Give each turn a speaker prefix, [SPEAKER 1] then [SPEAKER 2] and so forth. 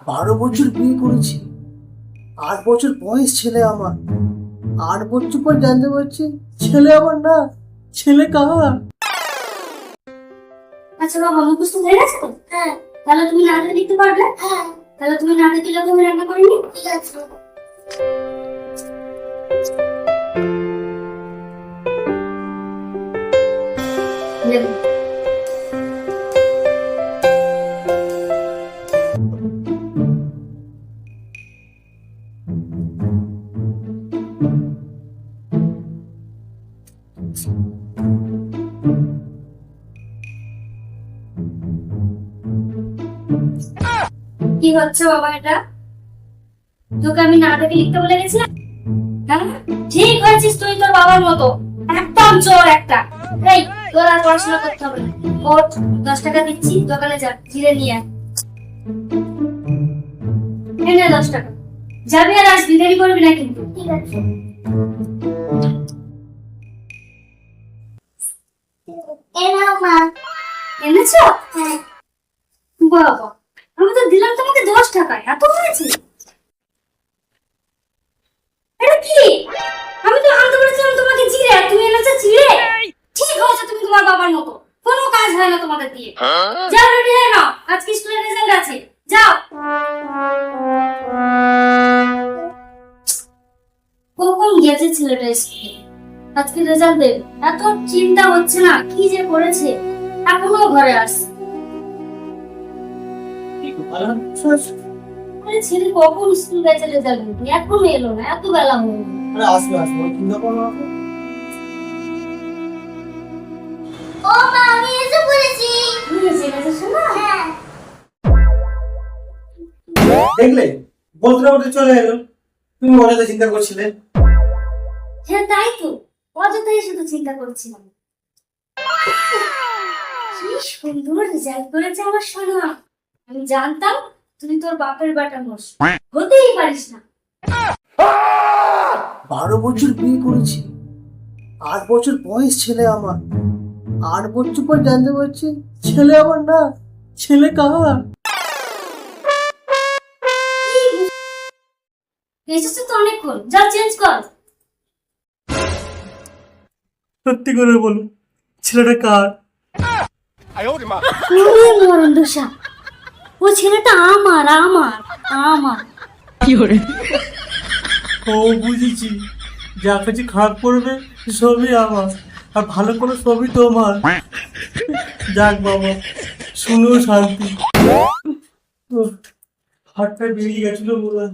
[SPEAKER 1] 12 বছর বিয়ে করেছি, 8 বছর বয়স ছেলে আমার। 8 বছর পর জানতে পারছি ছেলে আমার না, ছেলে কার।
[SPEAKER 2] আচ্ছা বাবা, মুখস্থ হয়ে গেছে তো? হ্যাঁ। তাহলে তুমি নাটক লিখতে পারবে? হ্যাঁ। তাহলে তুমি নাটক লিখে আমি রান্না করিনি? ঠিক আছে। লেখো। কি হচ্ছে বাবা এটা? তোকে আমি নাটকে লিখতে বলে গেছিলাম? হ্যাঁ, ঠিক হয়েছিস তুই তোর বাবার মতো, একদম চোর একটা। এই, তোর আর পড়াশোনা করতে হবে না। ওঠ, 10 টাকা দিচ্ছি, দোকানে যা, জিরে নিয়ে আয়। এই নে 10 টাকা। যাবি আর আসবি, দেরি করবি না কিন্তু। ঠিক আছে। এনাও মা। এনেছো? হ্যাঁ। বাবা, আমি তো দিলাম তোমাকে 10 টাকা, এত হয়েছে? এটা কি? আমি তো আনতে বলেছিলাম তোমাকে জিরে, আর তুমি এনেছো চিড়ে। ঠিক হয়েছে, তুমি তোমার বাবার মতো, কোনো কাজ হয় না তোমাদের দিয়ে। যাও, রেডি হয়ে নাও, আজকে স্কুলের রেজাল্ট আছে, যাও। কখন গেছে ছেলেটা স্কুলে? আজকে রেজাল্ট দেবে, এত চিন্তা হচ্ছে না কি যে করেছে, এখনো ঘরে আসছে। আরে ছেলে কখন স্কুল গেছে রেজাল্ট দিতে, এখনো এলো না, এত বেলা হয়ে গেল।
[SPEAKER 1] আরে আসবে আসবে, চিন্তা করো না তো।
[SPEAKER 2] ও মা, আমি এসে পড়েছি। বুঝেছি না শোনা? হ্যাঁ।
[SPEAKER 1] দেখলে, বলতে না বলতে চলে এলো। তুমি অনেকটা চিন্তা করছিলে।
[SPEAKER 2] হ্যাঁ তাই তো, অযথাই শুধু চিন্তা করছিলাম। কি সুন্দর রেজাল্ট করেছে আমার সোনা। আমি জানতাম তুই তোর বাপের বাটা মোষ, হতেই পারিস না।
[SPEAKER 1] 12 বছর বিয়ে করেছি, 8 বছর বয়স ছেলে আমার। 8 বছর পর জানতে পারছি ছেলে আমার না, ছেলে কার।
[SPEAKER 2] এসেছে তো অনেকক্ষণ, যা চেঞ্জ কর।
[SPEAKER 1] সত্যি করে বলো, ছেলেটা কার?
[SPEAKER 2] মরণ দোষা, ও ছেলেটা আমার আমার আমার।
[SPEAKER 1] ও বুঝেছি, যা কিছু খারাপ করবে সবই আমার, আর ভালো করে সবই তোমার। যাক বাবা, শুনেও শান্তি। হাতটা বেরিয়ে গেছিল বলে।